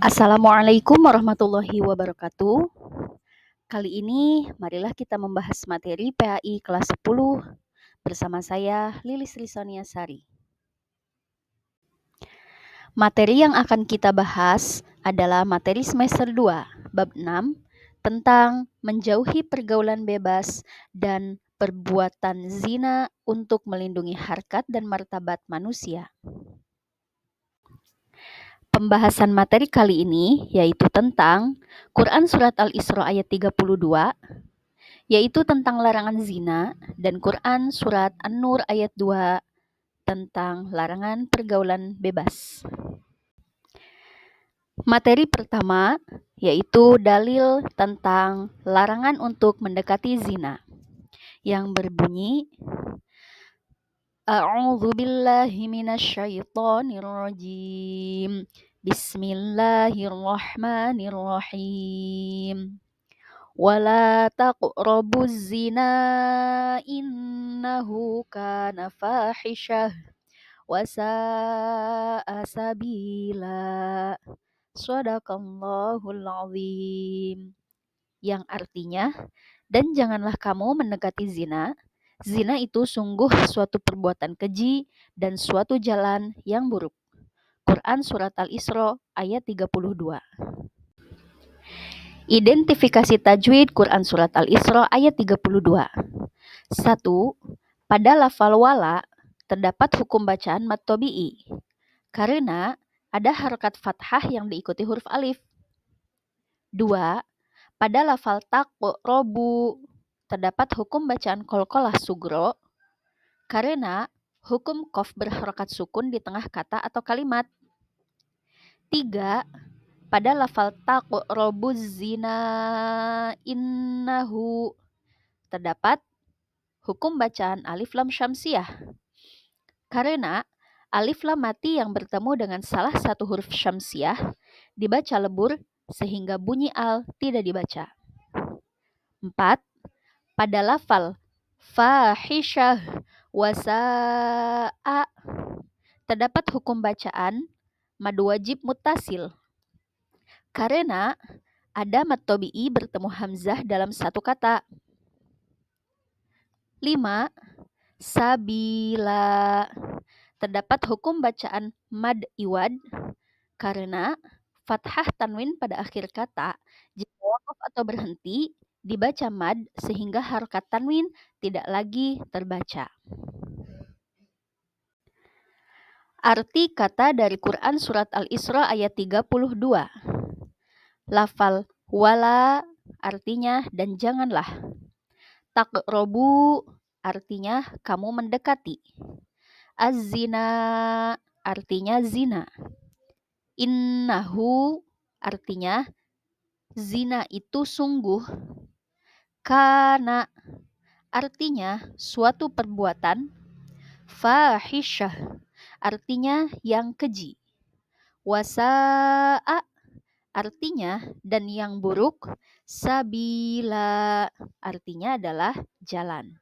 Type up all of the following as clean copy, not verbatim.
Assalamualaikum warahmatullahi wabarakatuh. Kali ini marilah kita membahas materi PAI kelas 10 bersama saya Lilis Rizania Sari. Materi yang akan kita bahas adalah materi semester 2, bab 6 tentang menjauhi pergaulan bebas dan perbuatan zina untuk melindungi harkat dan martabat manusia. Pembahasan materi kali ini yaitu tentang Quran Surat Al-Isra ayat 32, yaitu tentang larangan zina, dan Quran Surat An-Nur ayat 2 tentang larangan pergaulan bebas. Materi pertama yaitu dalil tentang larangan untuk mendekati zina, yang berbunyi A'udzu billahi minasyaitonir rajim. Bismillahirrahmanirrahim. Wala taqrabuz zina innahu kana fahisyah wa sa'a sabila. Shadaqallahul azim. Yang artinya, dan janganlah kamu mendekati zina. Zina itu sungguh suatu perbuatan keji dan suatu jalan yang buruk. Quran Surat Al-Isra ayat 32. Identifikasi tajwid Quran Surat Al-Isra ayat 32. 1. Pada lafal wala terdapat hukum bacaan mad tabi'i karena ada harokat fathah yang diikuti huruf alif. 2. Pada lafal taqrobu terdapat hukum bacaan qalqalah sugro karena hukum qaf berharokat sukun di tengah kata atau kalimat. 3. Pada lafal taqrabuz zina innahu terdapat hukum bacaan alif lam syamsiyah karena alif lam mati yang bertemu dengan salah satu huruf syamsiyah dibaca lebur sehingga bunyi al tidak dibaca. 4. Pada lafal fahisyah wa sa'a terdapat hukum bacaan mad wajib muttasil karena ada mad tabi'i bertemu hamzah dalam satu kata. 5. Sabila terdapat hukum bacaan mad iwad karena fathah tanwin pada akhir kata jika waqaf atau berhenti dibaca mad sehingga harokat tanwin tidak lagi terbaca. Arti kata dari Quran Surat Al-Isra ayat 32. Lafal wala artinya dan janganlah. Taqrobu artinya kamu mendekati. Az-zina artinya zina. Innahu artinya zina itu sungguh. Kana artinya suatu perbuatan. Fahisyah artinya yang keji. Wasa'a artinya dan yang buruk. Sabila artinya adalah jalan.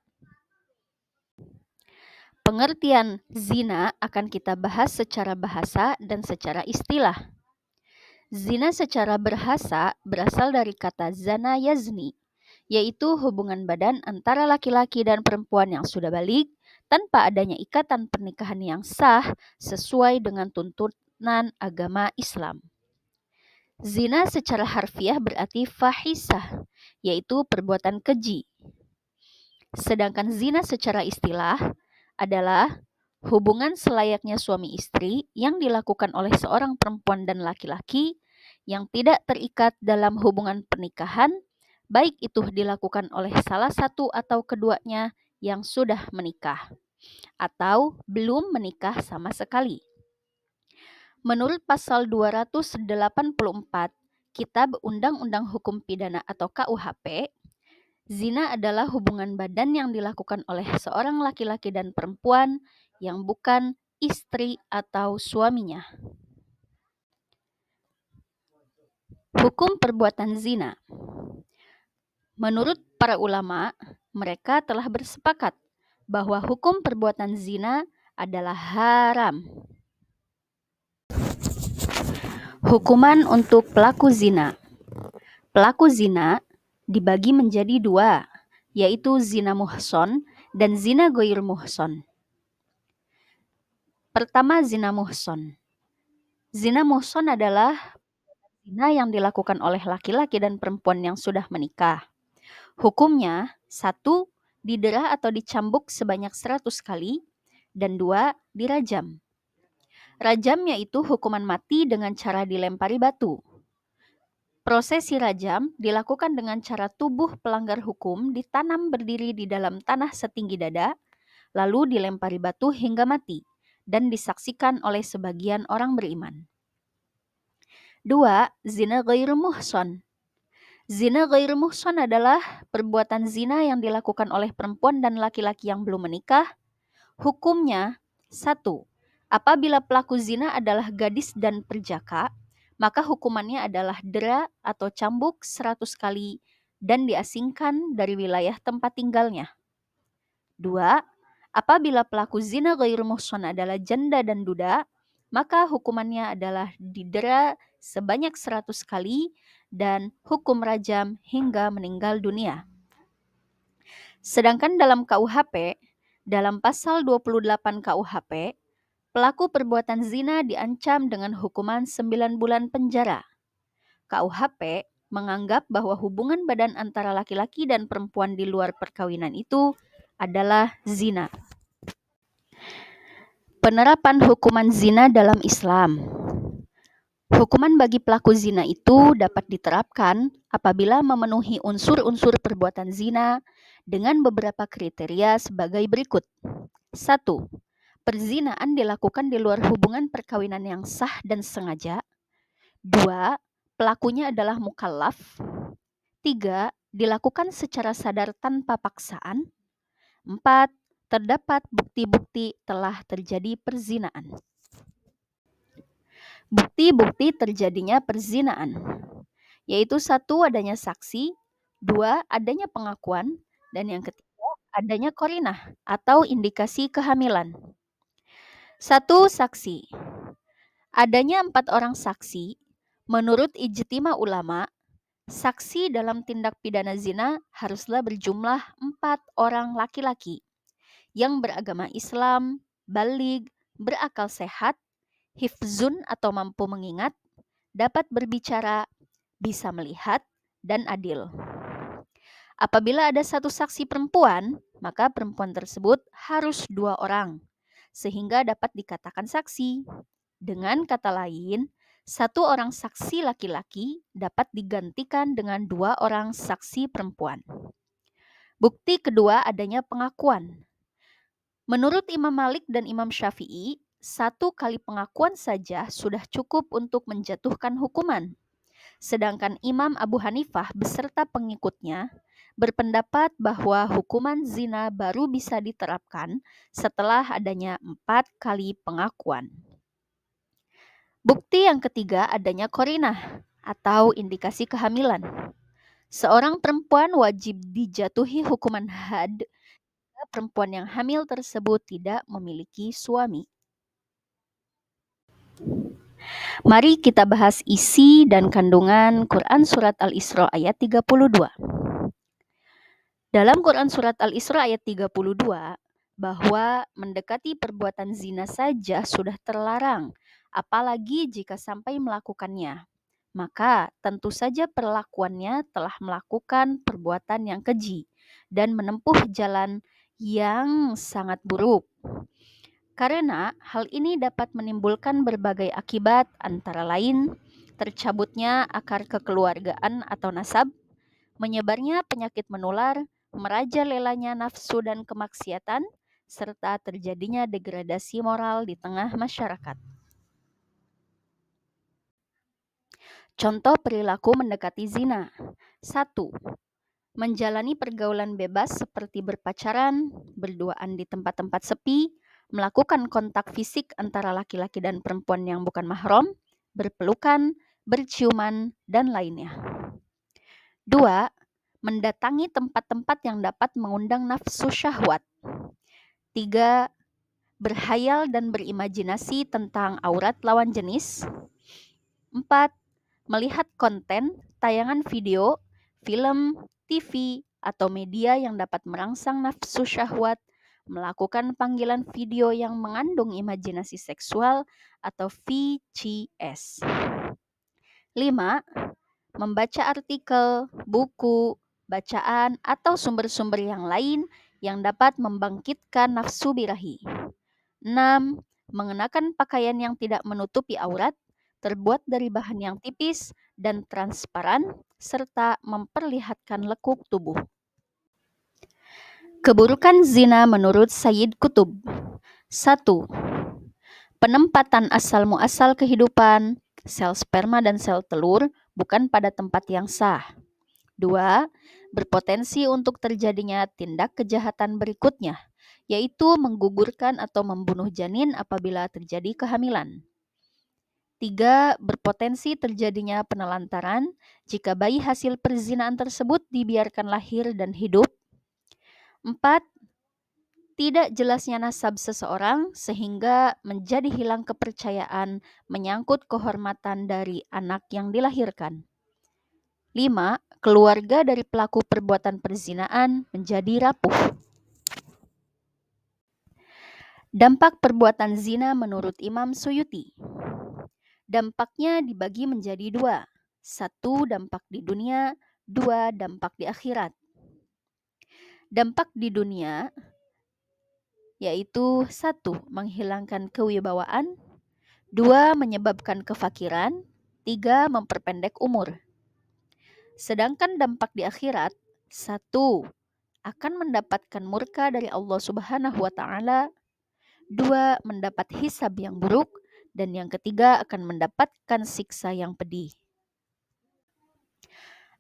Pengertian zina akan kita bahas secara bahasa dan secara istilah. Zina secara bahasa berasal dari kata zana yazni, yaitu hubungan badan antara laki-laki dan perempuan yang sudah balik tanpa adanya ikatan pernikahan yang sah sesuai dengan tuntunan agama Islam. Zina secara harfiah berarti fahisah, yaitu perbuatan keji. Sedangkan zina secara istilah adalah hubungan selayaknya suami istri yang dilakukan oleh seorang perempuan dan laki-laki yang tidak terikat dalam hubungan pernikahan, baik itu dilakukan oleh salah satu atau keduanya yang sudah menikah atau belum menikah sama sekali. Menurut pasal 284 Kitab Undang-Undang Hukum Pidana atau KUHP, zina adalah hubungan badan yang dilakukan oleh seorang laki-laki dan perempuan yang bukan istri atau suaminya. Hukum perbuatan zina. Menurut para ulama, mereka telah bersepakat bahwa hukum perbuatan zina adalah haram. Hukuman untuk pelaku zina. Pelaku zina dibagi menjadi dua, yaitu zina muhson dan zina ghair muhson. Pertama, zina muhson. Zina muhson adalah zina yang dilakukan oleh laki-laki dan perempuan yang sudah menikah. Hukumnya, 1. Didera atau dicambuk sebanyak 100 kali, dan 2. Dirajam. Rajam yaitu hukuman mati dengan cara dilempari batu. Prosesi rajam dilakukan dengan cara tubuh pelanggar hukum ditanam berdiri di dalam tanah setinggi dada, lalu dilempari batu hingga mati, dan disaksikan oleh sebagian orang beriman. 2. Zina ghair muhson. Zina ghair muhson adalah perbuatan zina yang dilakukan oleh perempuan dan laki-laki yang belum menikah. Hukumnya, 1. Apabila pelaku zina adalah gadis dan perjaka, maka hukumannya adalah dera atau cambuk 100 kali dan diasingkan dari wilayah tempat tinggalnya. 2. Apabila pelaku zina ghair muhson adalah janda dan duda, maka hukumannya adalah didera sebanyak 100 kali dan hukum rajam hingga meninggal dunia. Sedangkan dalam KUHP, dalam pasal 28 KUHP, pelaku perbuatan zina diancam dengan hukuman 9 bulan penjara. KUHP menganggap bahwa hubungan badan antara laki-laki dan perempuan di luar perkawinan itu adalah zina. Penerapan hukuman zina dalam Islam. Hukuman bagi pelaku zina itu dapat diterapkan apabila memenuhi unsur-unsur perbuatan zina dengan beberapa kriteria sebagai berikut. 1. Perzinaan dilakukan di luar hubungan perkawinan yang sah dan sengaja. 2. Pelakunya adalah mukallaf. 3. Dilakukan secara sadar tanpa paksaan. 4. Terdapat bukti-bukti telah terjadi perzinaan. Bukti-bukti terjadinya perzinaan, yaitu 1. Adanya saksi, 2. Adanya pengakuan, dan yang ketiga adanya qarinah atau indikasi kehamilan. 1. Saksi. Adanya 4 orang saksi. Menurut ijtima ulama, saksi dalam tindak pidana zina haruslah berjumlah 4 orang laki-laki yang beragama Islam, baligh, berakal sehat, hifzun atau mampu mengingat, dapat berbicara, bisa melihat, dan adil. Apabila ada 1 saksi perempuan, maka perempuan tersebut harus 2 orang, sehingga dapat dikatakan saksi. Dengan kata lain, 1 orang saksi laki-laki dapat digantikan dengan 2 orang saksi perempuan. Bukti kedua adanya pengakuan. Menurut Imam Malik dan Imam Syafi'i, 1 kali pengakuan saja sudah cukup untuk menjatuhkan hukuman. Sedangkan Imam Abu Hanifah beserta pengikutnya berpendapat bahwa hukuman zina baru bisa diterapkan setelah adanya 4 kali pengakuan. Bukti yang ketiga adanya qarinah atau indikasi kehamilan. Seorang perempuan wajib dijatuhi hukuman had jika perempuan yang hamil tersebut tidak memiliki suami. Mari kita bahas isi dan kandungan Quran Surat Al-Isra ayat 32. Dalam Quran Surat Al-Isra ayat 32, bahwa mendekati perbuatan zina saja sudah terlarang, apalagi jika sampai melakukannya. Maka tentu saja perlakuannya telah melakukan perbuatan yang keji dan menempuh jalan yang sangat buruk. Karena hal ini dapat menimbulkan berbagai akibat, antara lain tercabutnya akar kekeluargaan atau nasab, menyebarnya penyakit menular, merajalelanya nafsu dan kemaksiatan, serta terjadinya degradasi moral di tengah masyarakat. Contoh perilaku mendekati zina. 1. Menjalani pergaulan bebas seperti berpacaran, berduaan di tempat-tempat sepi, melakukan kontak fisik antara laki-laki dan perempuan yang bukan mahram, berpelukan, berciuman, dan lainnya. 2. Mendatangi tempat-tempat yang dapat mengundang nafsu syahwat. 3. Berhayal dan berimajinasi tentang aurat lawan jenis. 4. Melihat konten, tayangan video, film, TV, atau media yang dapat merangsang nafsu syahwat, melakukan panggilan video yang mengandung imajinasi seksual atau VCS. 5. Membaca artikel, buku, bacaan, atau sumber-sumber yang lain yang dapat membangkitkan nafsu birahi. 6. Mengenakan pakaian yang tidak menutupi aurat, terbuat dari bahan yang tipis dan transparan, serta memperlihatkan lekuk tubuh. Keburukan zina menurut Sayyid Qutb. 1. Penempatan asal muasal kehidupan, sel sperma dan sel telur, bukan pada tempat yang sah. 2. Berpotensi untuk terjadinya tindak kejahatan berikutnya, yaitu menggugurkan atau membunuh janin apabila terjadi kehamilan. 3. Berpotensi terjadinya penelantaran jika bayi hasil perzinaan tersebut dibiarkan lahir dan hidup. 4. Tidak jelasnya nasab seseorang sehingga menjadi hilang kepercayaan menyangkut kehormatan dari anak yang dilahirkan. 5. Keluarga dari pelaku perbuatan perzinaan menjadi rapuh. Dampak perbuatan zina menurut Imam Suyuti. Dampaknya dibagi menjadi 2. 1. Dampak di dunia, 2. Dampak di akhirat. Dampak di dunia yaitu 1. Menghilangkan kewibawaan, 2. Menyebabkan kefakiran, 3. Memperpendek umur. Sedangkan dampak di akhirat, 1. Akan mendapatkan murka dari Allah Subhanahu wa Ta'ala, 2. Mendapat hisab yang buruk, dan yang ketiga akan mendapatkan siksa yang pedih.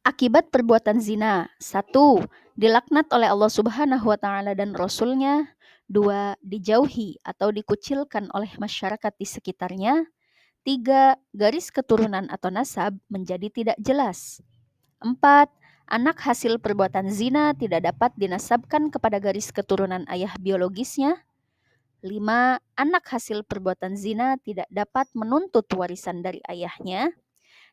Akibat perbuatan zina, 1. Dilaknat oleh Allah Subhanahu wa Ta'ala dan Rasul-Nya, 2. Dijauhi atau dikucilkan oleh masyarakat di sekitarnya, 3. Garis keturunan atau nasab menjadi tidak jelas, 4. Anak hasil perbuatan zina tidak dapat dinasabkan kepada garis keturunan ayah biologisnya, 5. Anak hasil perbuatan zina tidak dapat menuntut warisan dari ayahnya.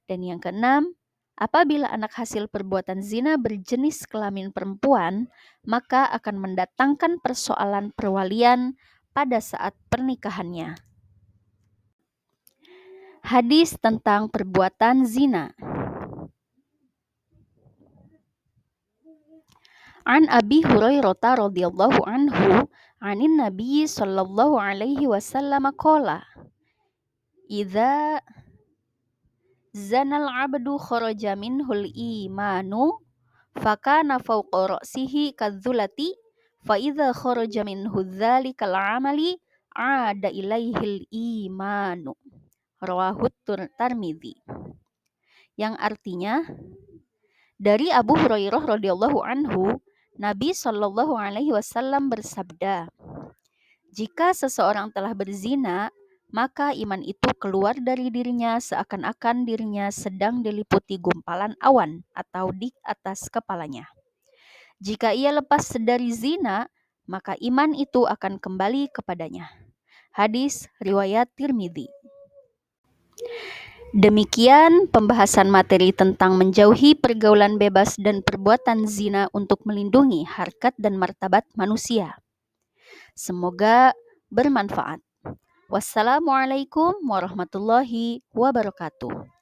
Dan yang keenam, apabila anak hasil perbuatan zina berjenis kelamin perempuan, maka akan mendatangkan persoalan perwalian pada saat pernikahannya. Hadis tentang perbuatan zina. An Abi Hurairah radhiyallahu anhu, anin Nabi sallallahu alaihi wasallam qala, idza zanal abdu kharaja minhul imanu fakana fawqa ra'sihi kadzulati fa idza kharaja minhu dzalikal amali ada ilaihil imanu. Rawahu Tirmidzi. Yang artinya, dari Abu Hurairah radhiyallahu anhu, Nabi Shallallahu alaihi wasallam bersabda, jika seseorang telah berzina, maka iman itu keluar dari dirinya seakan-akan dirinya sedang diliputi gumpalan awan atau di atas kepalanya. Jika ia lepas dari zina, maka iman itu akan kembali kepadanya. Hadis riwayat Tirmidzi. Demikian pembahasan materi tentang menjauhi pergaulan bebas dan perbuatan zina untuk melindungi harkat dan martabat manusia. Semoga bermanfaat. Wassalamualaikum warahmatullahi wabarakatuh.